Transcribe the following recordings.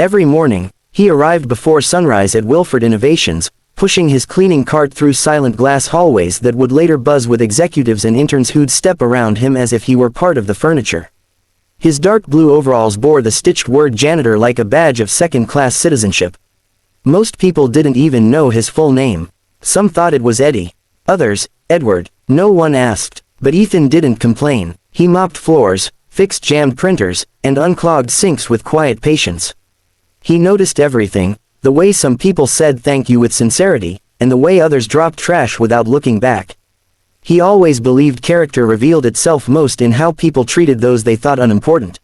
Every morning, he arrived before sunrise at Wilford Innovations, pushing his cleaning cart through silent glass hallways that would later buzz with executives and interns who'd step around him as if he were part of the furniture. His dark blue overalls bore the stitched word janitor like a badge of second-class citizenship. Most people didn't even know his full name. Some thought it was Eddie. Others, Edward. No one asked. But Ethan didn't complain. He mopped floors, fixed jammed printers, and unclogged sinks with quiet patience. He noticed everything, the way some people said thank you with sincerity, and the way others dropped trash without looking back. He always believed character revealed itself most in how people treated those they thought unimportant.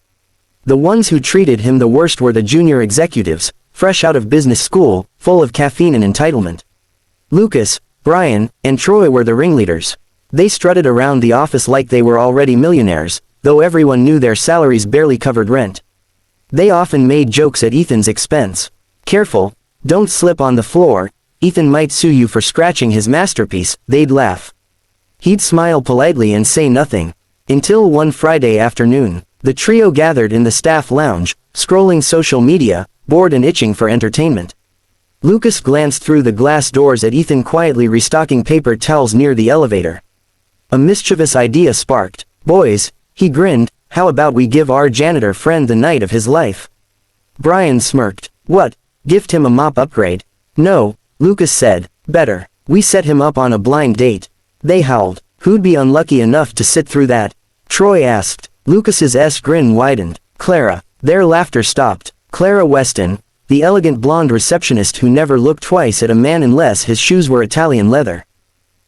The ones who treated him the worst were the junior executives, fresh out of business school, full of caffeine and entitlement. Lucas, Brian, and Troy were the ringleaders. They strutted around the office like they were already millionaires, though everyone knew their salaries barely covered rent. They often made jokes at Ethan's expense. Careful, don't slip on the floor, Ethan might sue you for scratching his masterpiece, they'd laugh. He'd smile politely and say nothing. Until one Friday afternoon, the trio gathered in the staff lounge, scrolling social media, bored and itching for entertainment. Lucas glanced through the glass doors at Ethan quietly restocking paper towels near the elevator. A mischievous idea sparked. Boys, he grinned, how about we give our janitor friend the night of his life? Brian smirked. What? Gift him a mop upgrade? No, Lucas said. Better. We set him up on a blind date. They howled. Who'd be unlucky enough to sit through that? Troy asked. Lucas's grin widened. Clara. Their laughter stopped. Clara Weston, the elegant blonde receptionist who never looked twice at a man unless his shoes were Italian leather.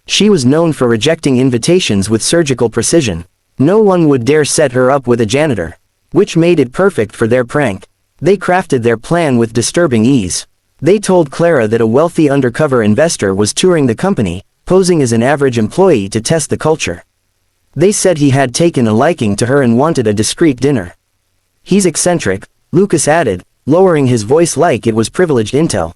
She was known for rejecting invitations with surgical precision. No one would dare set her up with a janitor. Which made it perfect for their prank. They crafted their plan with disturbing ease. They told Clara that a wealthy undercover investor was touring the company, posing as an average employee to test the culture. They said he had taken a liking to her and wanted a discreet dinner. He's eccentric, Lucas added, lowering his voice like it was privileged intel.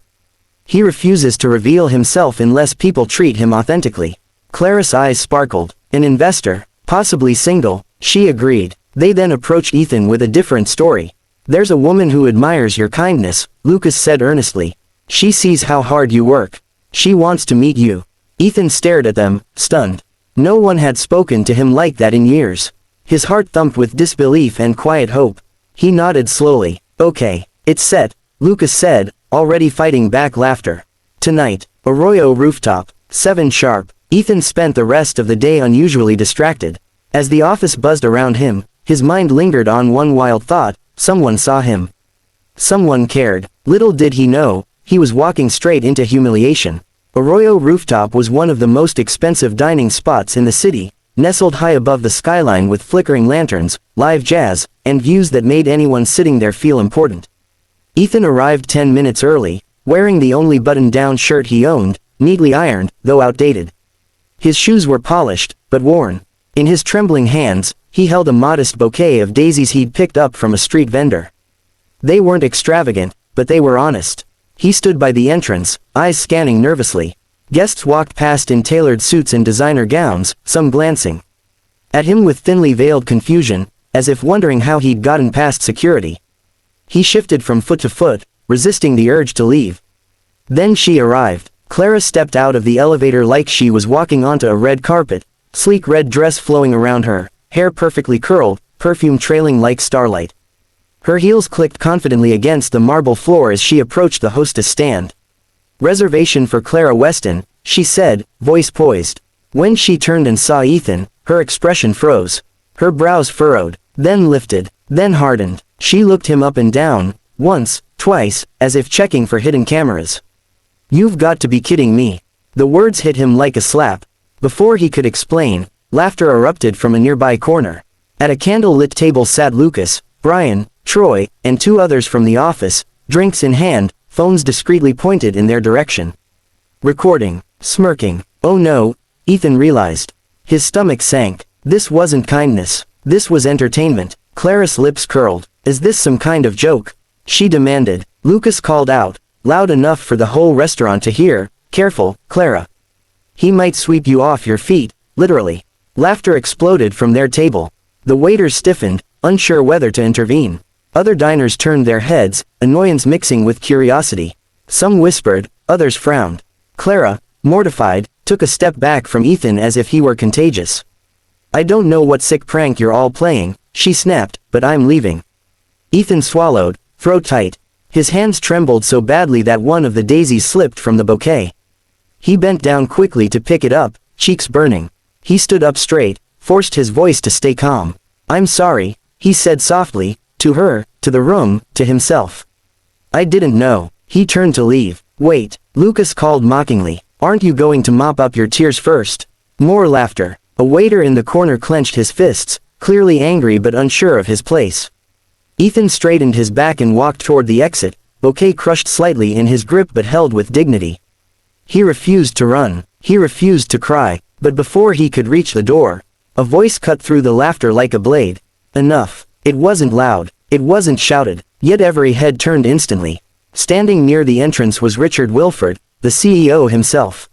He refuses to reveal himself unless people treat him authentically. Clara's eyes sparkled. An investor, possibly single, she agreed. They then approached Ethan with a different story. There's a woman who admires your kindness, Lucas said earnestly. She sees how hard you work. She wants to meet you. Ethan stared at them, stunned. No one had spoken to him like that in years. His heart thumped with disbelief and quiet hope. He nodded slowly. Okay, it's set, Lucas said, already fighting back laughter. Tonight, Arroyo rooftop, 7 sharp. Ethan spent the rest of the day unusually distracted. As the office buzzed around him, his mind lingered on one wild thought. Someone saw him. Someone cared. Little did he know, he was walking straight into humiliation. Arroyo rooftop was one of the most expensive dining spots in the city, nestled high above the skyline with flickering lanterns, live jazz, and views that made anyone sitting there feel important. Ethan arrived 10 minutes early, wearing the only button-down shirt he owned, neatly ironed, though outdated. His shoes were polished, but worn. In his trembling hands, he held a modest bouquet of daisies he'd picked up from a street vendor. They weren't extravagant, but they were honest. He stood by the entrance, eyes scanning nervously. Guests walked past in tailored suits and designer gowns, some glancing at him with thinly veiled confusion, as if wondering how he'd gotten past security. He shifted from foot to foot, resisting the urge to leave. Then she arrived. Clara stepped out of the elevator like she was walking onto a red carpet, sleek red dress flowing around her, hair perfectly curled, perfume trailing like starlight. Her heels clicked confidently against the marble floor as she approached the hostess stand. Reservation for Clara Weston, she said, voice poised. When she turned and saw Ethan, her expression froze. Her brows furrowed, then lifted, then hardened. She looked him up and down, once, twice, as if checking for hidden cameras. You've got to be kidding me. The words hit him like a slap. Before he could explain, laughter erupted from a nearby corner. At a candle-lit table sat Lucas, Brian, Troy, and 2 others from the office, drinks in hand, phones discreetly pointed in their direction. Recording. Smirking. Oh no, Ethan realized. His stomach sank. This wasn't kindness. This was entertainment. Clara's lips curled. Is this some kind of joke? She demanded. Lucas called out, loud enough for the whole restaurant to hear, careful, Clara. He might sweep you off your feet, literally. Laughter exploded from their table. The waiters stiffened, unsure whether to intervene. Other diners turned their heads, annoyance mixing with curiosity. Some whispered, others frowned. Clara, mortified, took a step back from Ethan as if he were contagious. "I don't know what sick prank you're all playing," she snapped, "but I'm leaving." Ethan swallowed, throat tight. His hands trembled so badly that one of the daisies slipped from the bouquet. He bent down quickly to pick it up, cheeks burning. He stood up straight, forced his voice to stay calm. "I'm sorry," he said softly, to her, to the room, to himself. "I didn't know." He turned to leave. "Wait," Lucas called mockingly. "Aren't you going to mop up your tears first?" More laughter. A waiter in the corner clenched his fists, clearly angry but unsure of his place. Ethan straightened his back and walked toward the exit, bouquet crushed slightly in his grip but held with dignity. He refused to run. He refused to cry, but before he could reach the door, a voice cut through the laughter like a blade. "Enough." It wasn't loud. It wasn't shouted, yet every head turned instantly. Standing near the entrance was Richard Wilford, the CEO himself.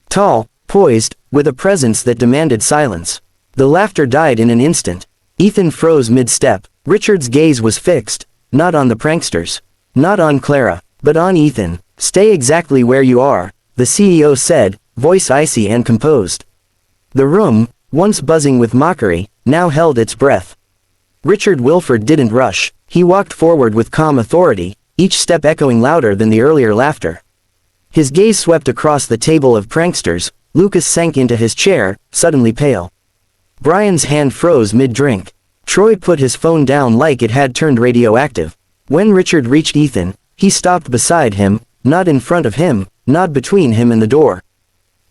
Tall, poised, with a presence that demanded silence. The laughter died in an instant. Ethan froze mid-step. Richard's gaze was fixed, not on the pranksters, not on Clara, but on Ethan. "Stay exactly where you are," the CEO said, voice icy and composed. The room, once buzzing with mockery, now held its breath. Richard Wilford didn't rush. He walked forward with calm authority, each step echoing louder than the earlier laughter. His gaze swept across the table of pranksters. Lucas sank into his chair, suddenly pale. Brian's hand froze mid-drink. Troy put his phone down like it had turned radioactive. When Richard reached Ethan, he stopped beside him, not in front of him, not between him and the door.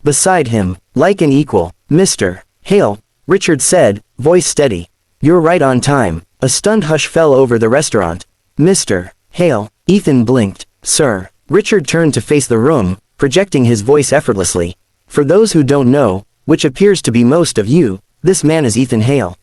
Beside him, like an equal. "Mr. Hale," Richard said, voice steady. "You're right on time." A stunned hush fell over the restaurant. "Mr. Hale." Ethan blinked. "Sir." Richard turned to face the room, projecting his voice effortlessly. "For those who don't know, which appears to be most of you, this man is Ethan Hale.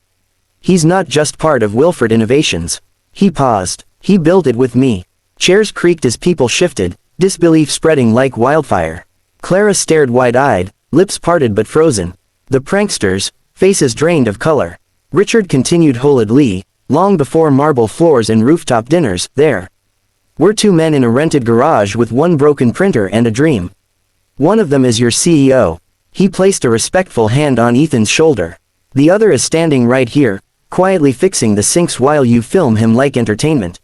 He's not just part of Wilford Innovations." He paused. "He built it with me." Chairs creaked as people shifted, disbelief spreading like wildfire. Clara stared wide-eyed, lips parted but frozen. The pranksters, faces drained of color. Richard continued wholeheartedly, "Long before marble floors and rooftop dinners, there were two men in a rented garage with one broken printer and a dream. One of them is your CEO." He placed a respectful hand on Ethan's shoulder. "The other is standing right here, quietly fixing the sinks while you film him like entertainment."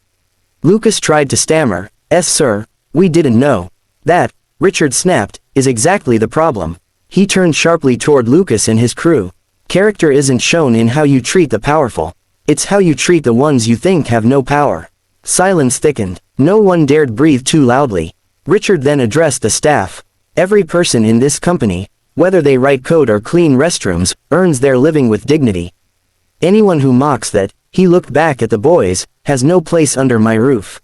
Lucas tried to stammer, "Yes sir, we didn't know." "That," Richard snapped, "is exactly the problem." He turned sharply toward Lucas and his crew. "Character isn't shown in how you treat the powerful. It's how you treat the ones you think have no power." Silence thickened. No one dared breathe too loudly. Richard then addressed the staff. "Every person in this company, whether they write code or clean restrooms, earns their living with dignity. Anyone who mocks that," he looked back at the boys, "has no place under my roof."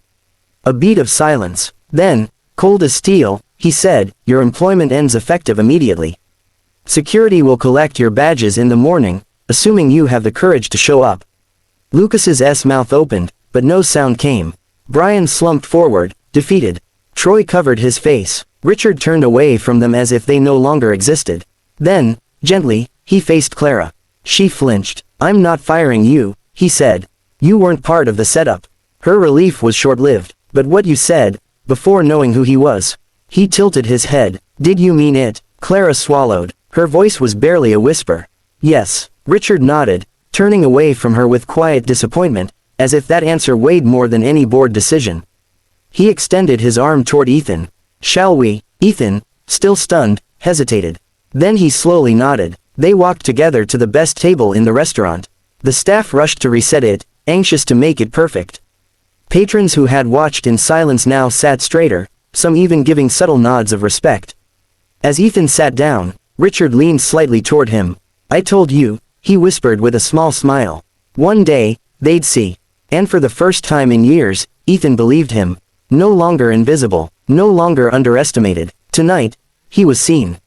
A beat of silence. Then, cold as steel, he said, "Your employment ends effective immediately. Security will collect your badges in the morning, assuming you have the courage to show up." Lucas's mouth opened, but no sound came. Brian slumped forward, defeated. Troy covered his face. Richard turned away from them as if they no longer existed. Then, gently, he faced Clara. She flinched. "I'm not firing you," he said. "You weren't part of the setup." Her relief was short-lived. "But what you said, before knowing who he was." He tilted his head. "Did you mean it?" Clara swallowed. Her voice was barely a whisper. "Yes." Richard nodded, turning away from her with quiet disappointment, as if that answer weighed more than any board decision. He extended his arm toward Ethan. "Shall we?" Ethan, still stunned, hesitated. Then he slowly nodded. They walked together to the best table in the restaurant. The staff rushed to reset it, anxious to make it perfect. Patrons who had watched in silence now sat straighter, some even giving subtle nods of respect. As Ethan sat down, Richard leaned slightly toward him. "I told you," he whispered with a small smile. "One day, they'd see." And for the first time in years, Ethan believed him. No longer invisible, no longer underestimated. Tonight, he was seen.